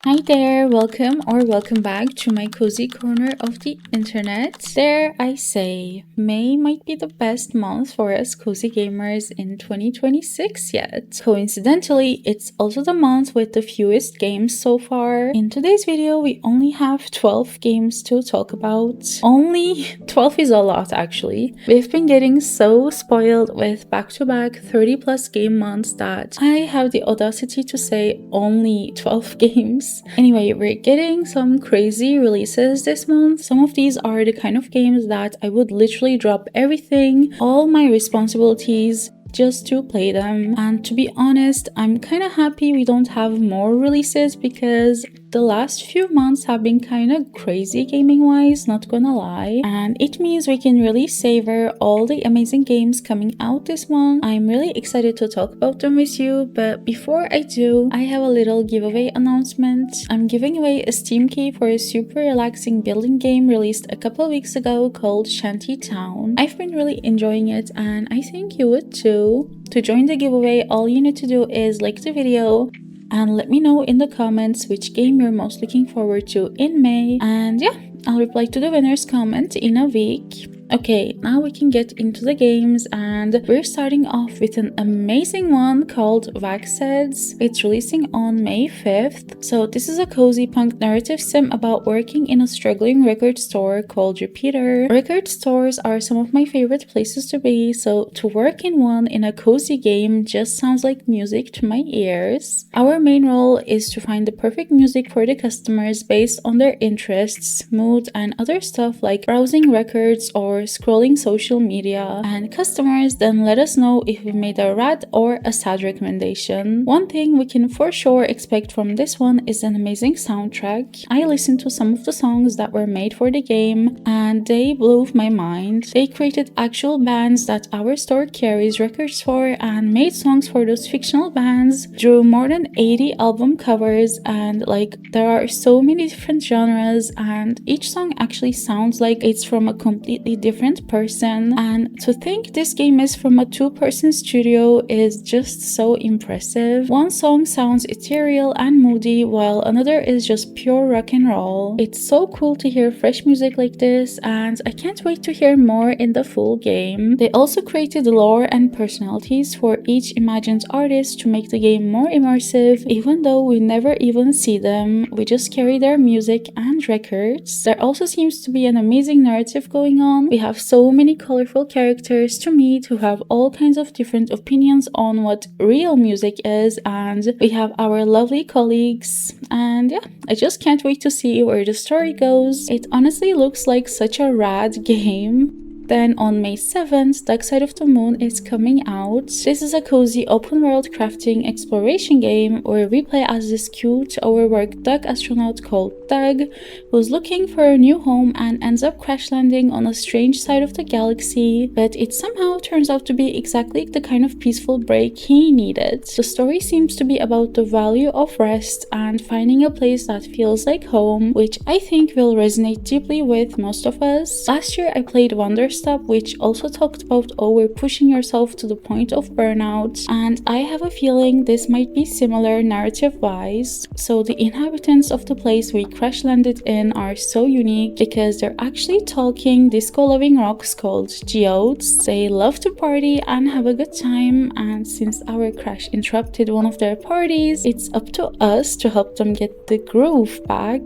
Hi there, welcome back to my cozy corner of the internet. Dare I say, May might be the best month for us cozy gamers in 2026 yet. Coincidentally, it's also the month with the fewest games so far. In today's video, we only have 12 games to talk about. Only 12 is a lot actually. We've been getting so spoiled with back-to-back 30 plus game months that I have the audacity to say only 12 games. Anyway, we're getting some crazy releases this month. Some of these are the kind of games that I would literally drop everything, all my responsibilities, just to play them. And to be honest, I'm kind of happy we don't have more releases because the last few months have been kind of crazy gaming wise, not gonna lie, and it means we can really savor all the amazing games coming out this month. I'm really excited to talk about them with you, but before I do, I have a little giveaway announcement. I'm giving away a Steam key for a super relaxing building game released a couple weeks ago called Shanty Town. I've been really enjoying it and I think you would too. To join the giveaway, all you need to do is like the video and let me know in the comments which game you're most looking forward to in May, and yeah, I'll reply to the winner's comment in a week. Okay, now we can get into the games, and we're starting off with an amazing one called Waxheads. It's releasing on May 5th. So this is a cozy punk narrative sim about working in a struggling record store called Repeater. Record stores are some of my favorite places to be, so to work in one in a cozy game just sounds like music to my ears. Our main role is to find the perfect music for the customers based on their interests, mood, and other stuff like browsing records or scrolling social media, and customers then let us know if we made a rad or a sad recommendation. One thing we can for sure expect from this one is an amazing soundtrack. I listened to some of the songs that were made for the game and they blew my mind. They created actual bands that our store carries records for and made songs for those fictional bands, drew more than 80 album covers, and there are so many different genres and each song actually sounds like it's from a completely different person. And to think this game is from a two-person studio is just so impressive. One song sounds ethereal and moody while another is just pure rock and roll. It's so cool to hear fresh music like this and I can't wait to hear more in the full game. They also created lore and personalities for each imagined artist to make the game more immersive, even though we never even see them. We just carry their music and records. There also seems to be an amazing narrative going on. We have so many colorful characters to meet who have all kinds of different opinions on what real music is, and we have our lovely colleagues, and yeah, I just can't wait to see where the story goes. It honestly looks like such a rad game. Then on May 7th, Dark Side of the Moon is coming out. This is a cozy open world crafting exploration game where we play as this cute overworked duck astronaut called Doug, who's looking for a new home and ends up crash landing on a strange side of the galaxy, but it somehow turns out to be exactly the kind of peaceful break he needed. The story seems to be about the value of rest and finding a place that feels like home, which I think will resonate deeply with most of us. Last year I played Wonderstop, which also talked about over pushing yourself to the point of burnout, and I have a feeling this might be similar narrative wise. So the inhabitants of the place we crash landed in are so unique because they're actually talking disco loving rocks called geodes. They love to party and have a good time, and since our crash interrupted one of their parties, it's up to us to help them get the groove back.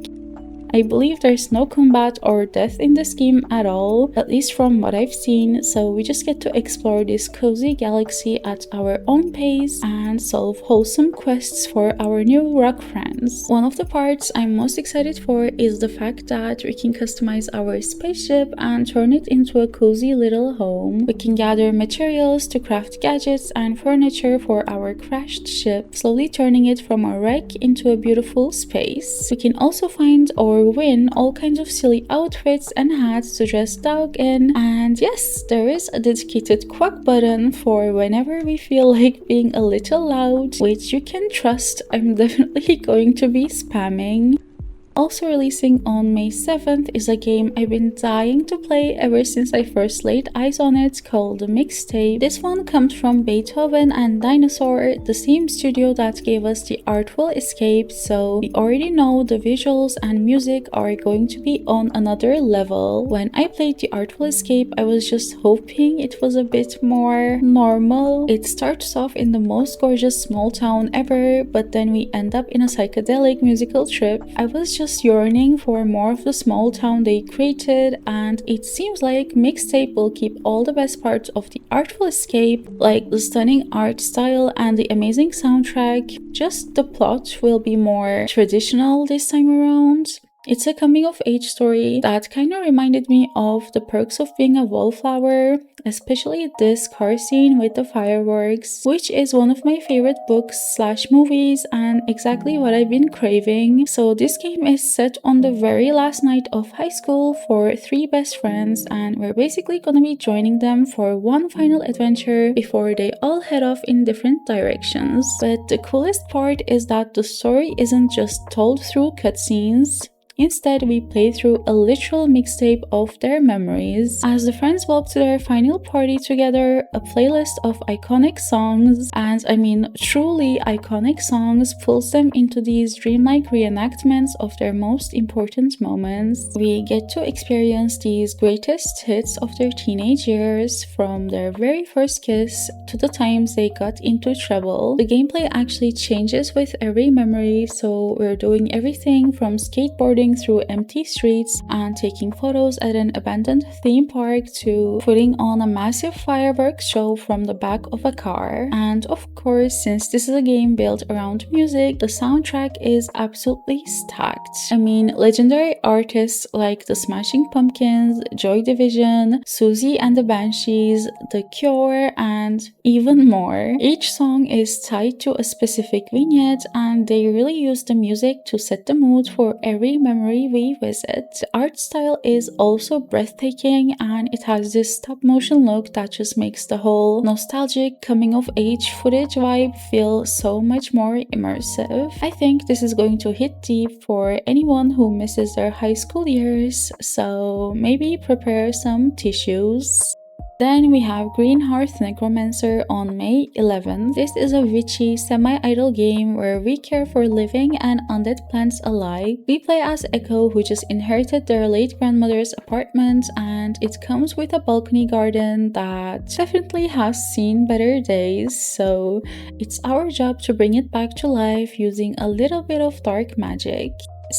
I believe there's no combat or death in this game at all, at least from what I've seen, so we just get to explore this cozy galaxy at our own pace and solve wholesome quests for our new rock friends. One of the parts I'm most excited for is the fact that we can customize our spaceship and turn it into a cozy little home. We can gather materials to craft gadgets and furniture for our crashed ship, slowly turning it from a wreck into a beautiful space. We can also find or win all kinds of silly outfits and hats to dress Doug in, and yes, there is a dedicated quack button for whenever we feel like being a little loud, which you can trust I'm definitely going to be spamming. Also releasing on May 7th is a game I've been dying to play ever since I first laid eyes on it, called Mixtape. This one comes from Beethoven and Dinosaur, the same studio that gave us the Artful Escape, so we already know the visuals and music are going to be on another level. When I played the Artful Escape, I was just hoping it was a bit more normal. It starts off in the most gorgeous small town ever, but then we end up in a psychedelic musical trip. I was just yearning for more of the small town they created, and it seems like Mixtape will keep all the best parts of the Artful Escape, like the stunning art style and the amazing soundtrack. Just the plot will be more traditional this time around. It's a coming-of-age story that kind of reminded me of The Perks of Being a Wallflower, especially this car scene with the fireworks, which is one of my favorite books/movies and exactly what I've been craving. So this game is set on the very last night of high school for three best friends, and we're basically gonna be joining them for one final adventure before they all head off in different directions. But the coolest part is that the story isn't just told through cutscenes. Instead, we play through a literal mixtape of their memories. As the friends walk to their final party together, a playlist of iconic songs, and I mean truly iconic songs, pulls them into these dreamlike reenactments of their most important moments. We get to experience these greatest hits of their teenage years, from their very first kiss to the times they got into trouble. The gameplay actually changes with every memory, so we're doing everything from skateboarding through empty streets and taking photos at an abandoned theme park to putting on a massive fireworks show from the back of a car. And of course, since this is a game built around music, the soundtrack is absolutely stacked. I mean, legendary artists like the Smashing Pumpkins, Joy Division, Susie and the Banshees, The Cure, and even more. Each song is tied to a specific vignette, and they really use the music to set the mood for every memory we visit. The art style is also breathtaking, and it has this stop motion look that just makes the whole nostalgic coming of age footage vibe feel so much more immersive. I think this is going to hit deep for anyone who misses their high school years, so maybe prepare some tissues. Then we have Greenhearth Necromancer on May 11th. This is a witchy, semi-idle game where we care for living and undead plants alike. We play as Echo, who just inherited their late grandmother's apartment, and it comes with a balcony garden that definitely has seen better days, so it's our job to bring it back to life using a little bit of dark magic.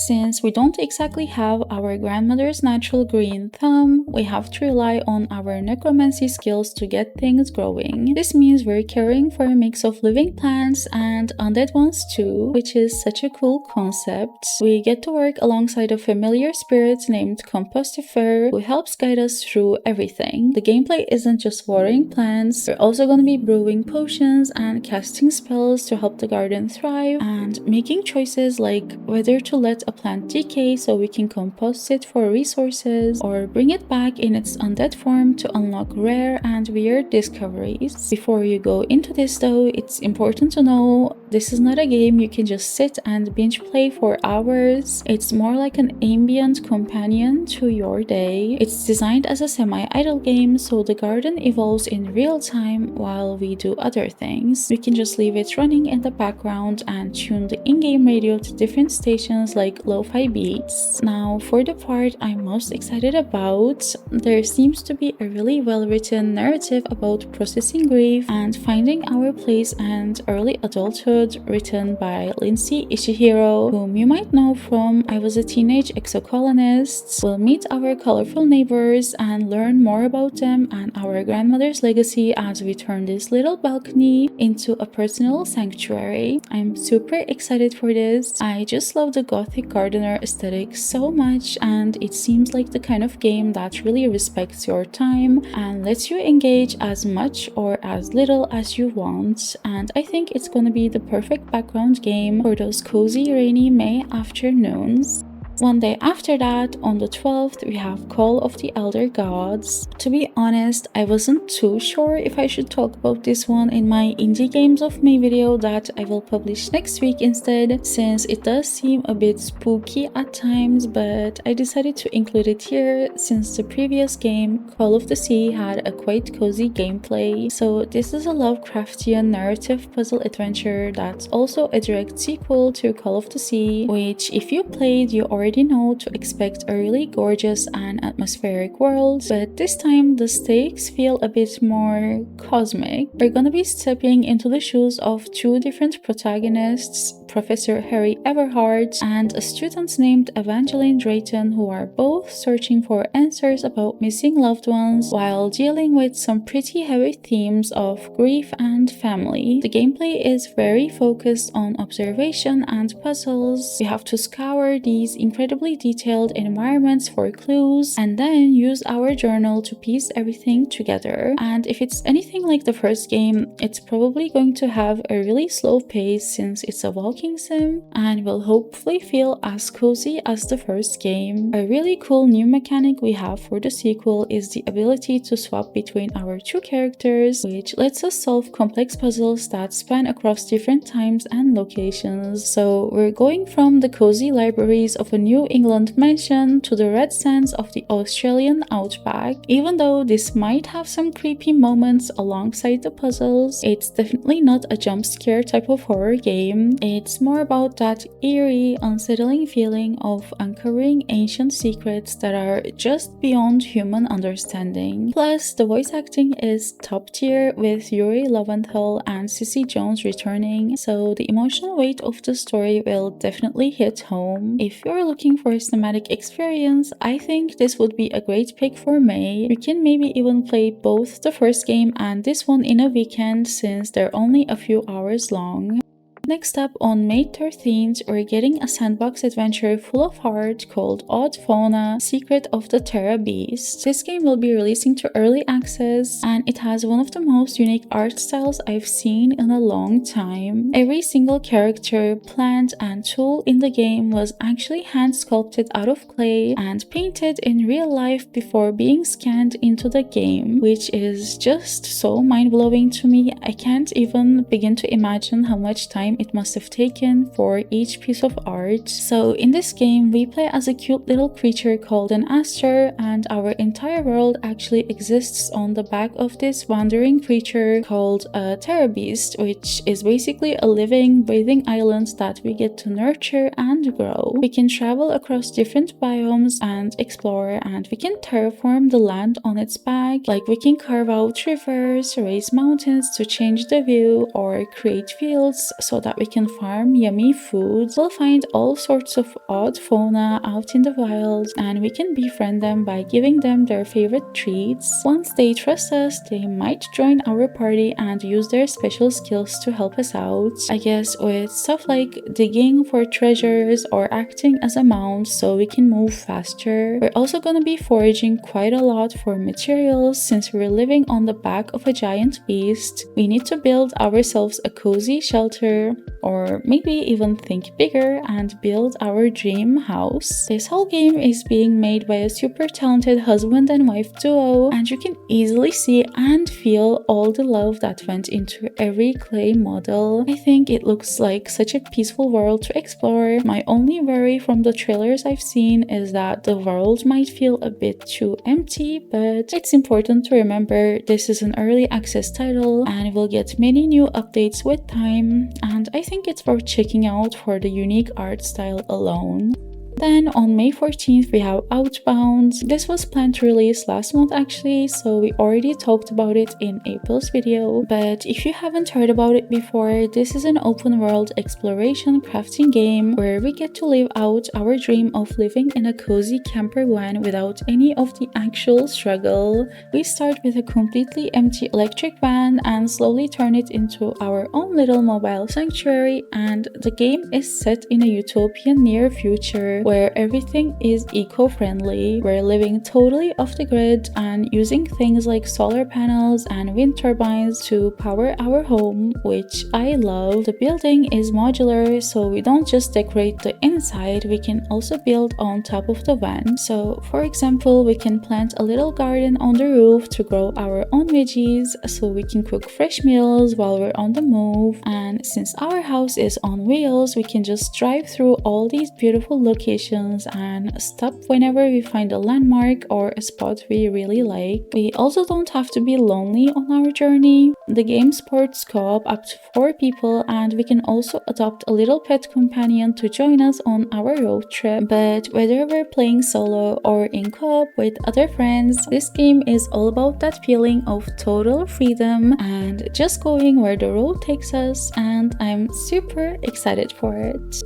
Since we don't exactly have our grandmother's natural green thumb, we have to rely on our necromancy skills to get things growing. This means we're caring for a mix of living plants and undead ones too, which is such a cool concept. We get to work alongside a familiar spirit named Compostifer, who helps guide us through everything. The gameplay isn't just watering plants, we're also going to be brewing potions and casting spells to help the garden thrive, and making choices like whether to let a plant decay so we can compost it for resources, or bring it back in its undead form to unlock rare and weird discoveries. Before you go into this though, it's important to know this is not a game you can just sit and binge play for hours. It's more like an ambient companion to your day. It's designed as a semi-idle game, so the garden evolves in real time while we do other things. We can just leave it running in the background and tune the in-game radio to different stations like lo-fi beats. Now for the part I'm most excited about, there seems to be a really well-written narrative about processing grief and finding our place and early adulthood, written by Lindsay Ishihiro, whom you might know from I Was a Teenage Exocolonist. We'll meet our colorful neighbors and learn more about them and our grandmother's legacy as we turn this little balcony into a personal sanctuary. I'm super excited for this. I just love the gothic gardener aesthetic so much, and it seems like the kind of game that really respects your time and lets you engage as much or as little as you want, and I think it's gonna be the perfect background game for those cozy rainy May afternoons. One day after that, on the 12th, we have Call of the Elder Gods. To be honest, I wasn't too sure if I should talk about this one in my Indie Games of May video that I will publish next week instead, since it does seem a bit spooky at times, but I decided to include it here since the previous game, Call of the Sea, had a quite cozy gameplay. So this is a Lovecraftian narrative puzzle adventure that's also a direct sequel to Call of the Sea, which if you played, you already know to expect a really gorgeous and atmospheric world, but this time the stakes feel a bit more cosmic. We're gonna be stepping into the shoes of two different protagonists, Professor Harry Everhart and a student named Evangeline Drayton, who are both searching for answers about missing loved ones while dealing with some pretty heavy themes of grief and family. The gameplay is very focused on observation and puzzles. We have to scour these incredibly detailed environments for clues and then use our journal to piece everything together. And if it's anything like the first game, it's probably going to have a really slow pace since it's a walking sim and will hopefully feel as cozy as the first game. A really cool new mechanic we have for the sequel is the ability to swap between our two characters, which lets us solve complex puzzles that span across different times and locations. So we're going from the cozy libraries of a New England mansion to the red sands of the Australian outback. Even though this might have some creepy moments alongside the puzzles, it's definitely not a jump scare type of horror game. It's more about that eerie, unsettling feeling of uncovering ancient secrets that are just beyond human understanding. Plus, the voice acting is top tier with Yuri Lowenthal and Cissy Jones returning, so the emotional weight of the story will definitely hit home. If you're looking for a cinematic experience, I think this would be a great pick for May. You can maybe even play both the first game and this one in a weekend since they're only a few hours long. Next up, on May 13th, we're getting a sandbox adventure full of heart called OddFauna, Secret of the TerraBeast. This game will be releasing to early access and it has one of the most unique art styles I've seen in a long time. Every single character, plant and tool in the game was actually hand sculpted out of clay and painted in real life before being scanned into the game, which is just so mind-blowing to me. I can't even begin to imagine how much time it must have taken for each piece of art. So in this game, we play as a cute little creature called an aster, and our entire world actually exists on the back of this wandering creature called a TerraBeast, which is basically a living, breathing island that we get to nurture and grow. We can travel across different biomes and explore, and we can terraform the land on its back, like we can carve out rivers, raise mountains to change the view, or create fields so that we can farm yummy food. We'll find all sorts of odd fauna out in the wild and we can befriend them by giving them their favorite treats. Once they trust us, they might join our party and use their special skills to help us out. I guess with stuff like digging for treasures or acting as a mount so we can move faster. We're also gonna be foraging quite a lot for materials since we're living on the back of a giant beast. We need to build ourselves a cozy shelter, or maybe even think bigger and build our dream house. This whole game is being made by a super talented husband and wife duo, and you can easily see and feel all the love that went into every clay model. I think it looks like such a peaceful world to explore. My only worry from the trailers I've seen is that the world might feel a bit too empty, but it's important to remember this is an early access title and we'll get many new updates with time, and I think it's worth checking out for the unique art style alone. Then on May 14th we have Outbound. This was planned to release last month actually, so we already talked about it in April's video. But if you haven't heard about it before, this is an open world exploration crafting game where we get to live out our dream of living in a cozy camper van without any of the actual struggle. We start with a completely empty electric van and slowly turn it into our own little mobile sanctuary, and the game is set in a utopian near future. where everything is eco-friendly. We're living totally off the grid and using things like solar panels and wind turbines to power our home, which I love. The building is modular, so we don't just decorate the inside, we can also build on top of the van. So for example, we can plant a little garden on the roof to grow our own veggies, so we can cook fresh meals while we're on the move. And since our house is on wheels, we can just drive through all these beautiful locations and stop whenever we find a landmark or a spot we really like. We also don't have to be lonely on our journey. The game supports co-op up to 4 people, and we can also adopt a little pet companion to join us on our road trip. But whether we're playing solo or in co-op with other friends, this game is all about that feeling of total freedom and just going where the road takes us, and I'm super excited for it.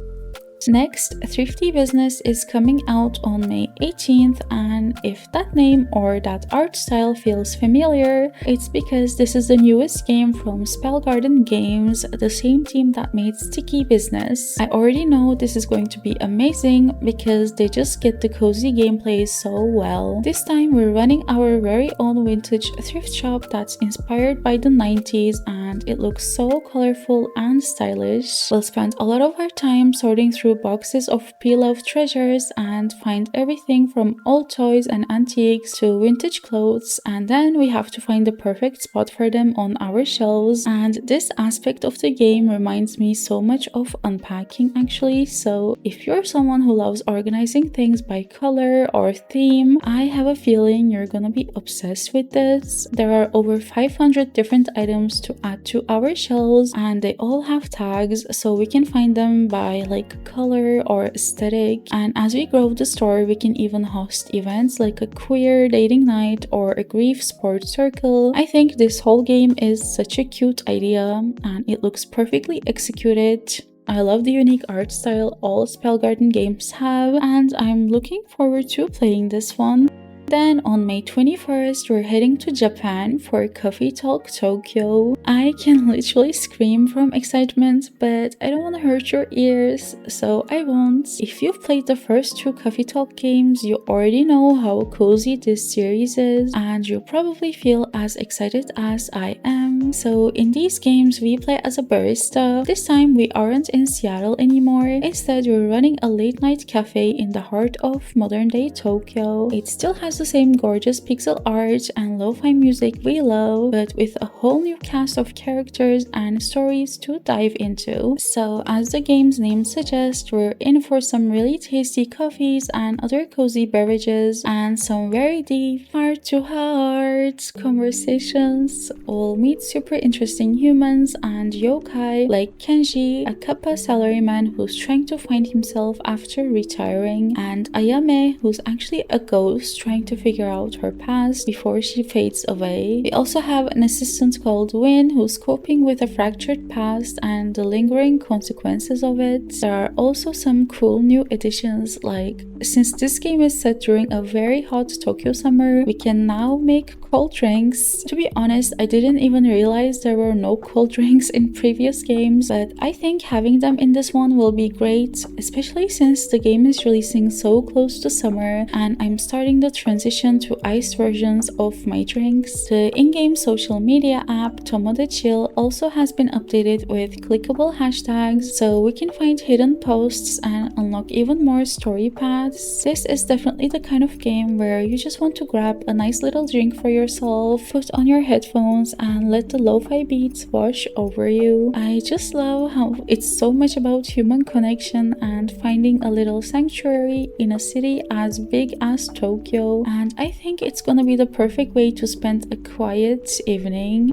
Next, Thrifty Business is coming out on May 18th, and if that name or that art style feels familiar, it's because this is the newest game from Spellgarden Games, the same team that made Sticky Business. I already know this is going to be amazing because they just get the cozy gameplay so well. This time we're running our very own vintage thrift shop that's inspired by the 90s, and it looks so colorful and stylish. We'll spend a lot of our time sorting through boxes of pre-loved treasures and find everything from old toys and antiques to vintage clothes, and then we have to find the perfect spot for them on our shelves. And this aspect of the game reminds me so much of unpacking actually, so if you're someone who loves organizing things by color or theme, I have a feeling you're gonna be obsessed with this. There are over 500 different items to add to our shelves, and they all have tags, so we can find them by like color or aesthetic. And as we grow the store, we can even host events like a queer dating night or a grief sports circle. I think this whole game is such a cute idea, and it looks perfectly executed. I love the unique art style all Spellgarden games have, and I'm looking forward to playing this one. Then on May 21st, we're heading to Japan for Coffee Talk Tokyo. I can literally scream from excitement, but I don't want to hurt your ears, so I won't. If you've played the first 2 Coffee Talk games, you already know how cozy this series is, and you probably feel as excited as I am. So in these games, we play as a barista. This time we aren't in Seattle anymore. Instead, we're running a late night cafe in the heart of modern day Tokyo. It still has the same gorgeous pixel art and lo-fi music we love, but with a whole new cast of characters and stories to dive into. So as the game's name suggests, we're in for some really tasty coffees and other cozy beverages, and some very deep heart-to-heart conversations. We'll meet super interesting humans and yokai like Kenji, a Kappa salaryman who's trying to find himself after retiring, and Ayame, who's actually a ghost trying to figure out her past before she fades away. We also have an assistant called Win who's coping with a fractured past and the lingering consequences of it. There are also some cool new additions, like since this game is set during a very hot Tokyo summer, we can now make cold drinks. To be honest, I didn't even realize there were no cold drinks in previous games, but I think having them in this one will be great, especially since the game is releasing so close to summer and I'm starting the transition to iced versions of my drinks. The in-game social media app Tomo de Chill also has been updated with clickable hashtags, so we can find hidden posts and unlock even more story paths. This is definitely the kind of game where you just want to grab a nice little drink for yourself, put on your headphones and let the lo-fi beats wash over you. I just love how it's so much about human connection and finding a little sanctuary in a city as big as Tokyo, and I think it's gonna be the perfect way to spend a quiet evening.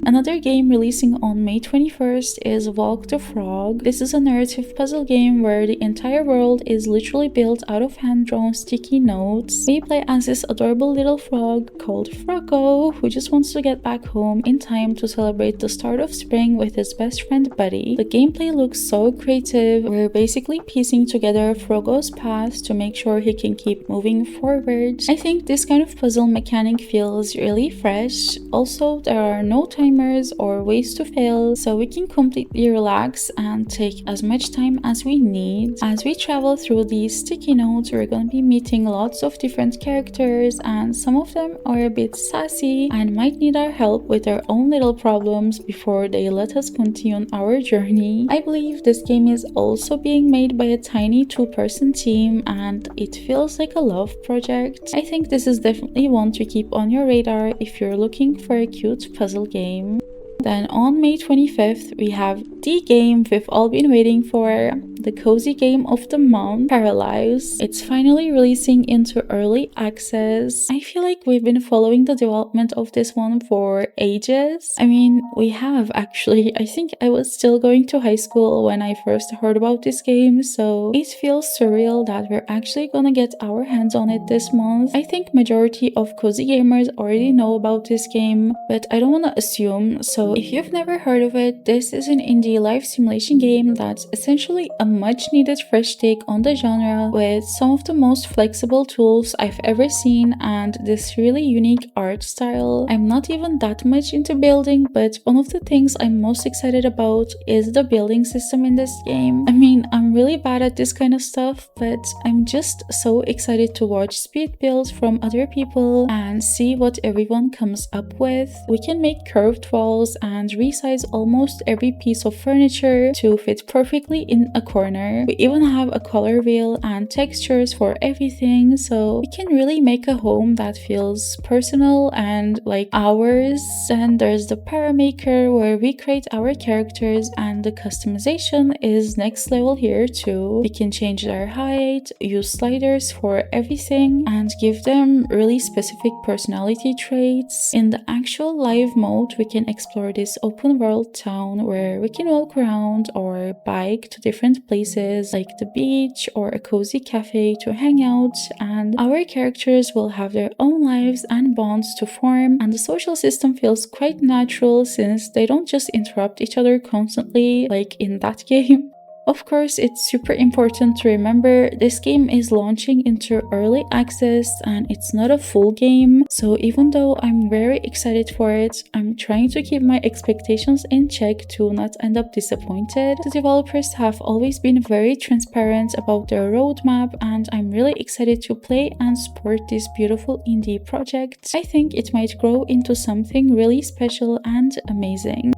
Another game releasing on May 21st is Walk the Frog. This is a narrative puzzle game where the entire world is literally built out of hand-drawn sticky notes. We play as this adorable little frog called Froggo, who just wants to get back home in time to celebrate the start of spring with his best friend Buddy. The gameplay looks so creative. We're basically piecing together Froggo's past to make sure he can keep moving forward. I think this kind of puzzle mechanic feels really fresh. Also, there are no time timers or ways to fail, so we can completely relax and take as much time as we need. As we travel through these sticky notes, we're gonna be meeting lots of different characters, and some of them are a bit sassy and might need our help with their own little problems before they let us continue on our journey. I believe this game is also being made by a tiny 2-person team, and it feels like a love project. I think this is definitely one to keep on your radar if you're looking for a cute puzzle game. Then on May 25th, we have the game we've all been waiting for, the cozy game of the month, Paralives. It's finally releasing into early access. I feel like we've been following the development of this one for ages. I mean, we have actually. I think I was still going to high school when I first heard about this game, so it feels surreal that we're actually gonna get our hands on it this month. I think majority of cozy gamers already know about this game, but I don't want to assume, so if you've never heard of it, this is an indie life simulation game that's essentially a much needed fresh take on the genre with some of the most flexible tools I've ever seen and this really unique art style. I'm not even that much into building, but one of the things I'm most excited about is the building system in this game. I mean, I'm really bad at this kind of stuff, but I'm just so excited to watch speed builds from other people and see what everyone comes up with. We can make curved walls and resize almost every piece of furniture to fit perfectly in a corner. We even have a color wheel and textures for everything, so we can really make a home that feels personal and like ours. Then there's the Paramaker, where we create our characters, and the customization is next level here too. We can change their height, use sliders for everything, and give them really specific personality traits. In the actual live mode, we can explore this open world town where we can walk around or bike to different places like the beach or a cozy cafe to hang out, and our characters will have their own lives and bonds to form, and the social system feels quite natural since they don't just interrupt each other constantly like in that game. Of course, it's super important to remember this game is launching into early access and it's not a full game, so even though I'm very excited for it, I'm trying to keep my expectations in check to not end up disappointed. The developers have always been very transparent about their roadmap, and I'm really excited to play and support this beautiful indie project. I think it might grow into something really special and amazing.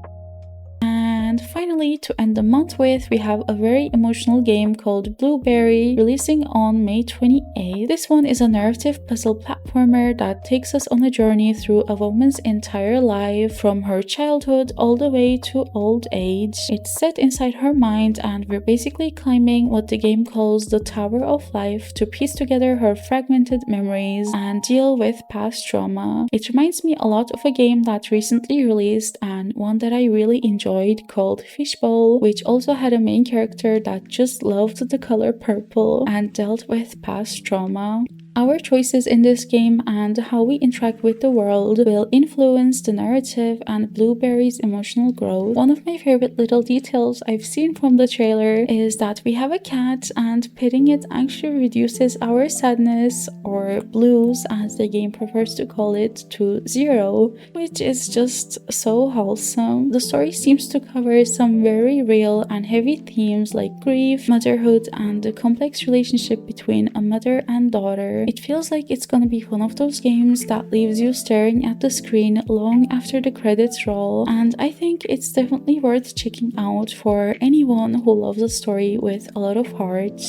And finally, to end the month with, we have a very emotional game called Blueberry, releasing on May 28th. This one is a narrative puzzle platformer that takes us on a journey through a woman's entire life, from her childhood all the way to old age. It's set inside her mind, and we're basically climbing what the game calls the Tower of Life to piece together her fragmented memories and deal with past trauma. It reminds me a lot of a game that recently released and one that I really enjoyed called Fishbowl, which also had a main character that just loved the color purple and dealt with past trauma. Our choices in this game and how we interact with the world will influence the narrative and Blueberry's emotional growth. One of my favorite little details I've seen from the trailer is that we have a cat, and petting it actually reduces our sadness, or blues as the game prefers to call it, to 0, which is just so wholesome. The story seems to cover some very real and heavy themes like grief, motherhood, and the complex relationship between a mother and daughter. It feels like it's gonna be one of those games that leaves you staring at the screen long after the credits roll, and I think it's definitely worth checking out for anyone who loves a story with a lot of heart.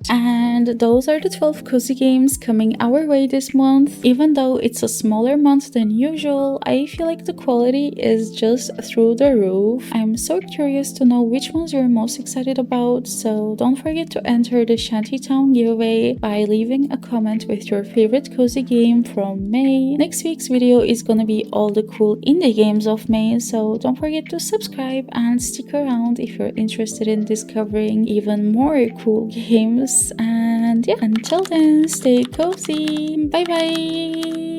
And those are the 12 cozy games coming our way this month. Even though it's a smaller month than usual, I feel like the quality is just through the roof. I'm so curious to know which ones you're most excited about, so don't forget to enter the Shantytown giveaway by leaving a comment with your favorite cozy game from May. Next week's video is gonna be all the cool indie games of May, so don't forget to subscribe and stick around if you're interested in discovering even more cool games. And yeah, until then, stay cozy. Bye bye.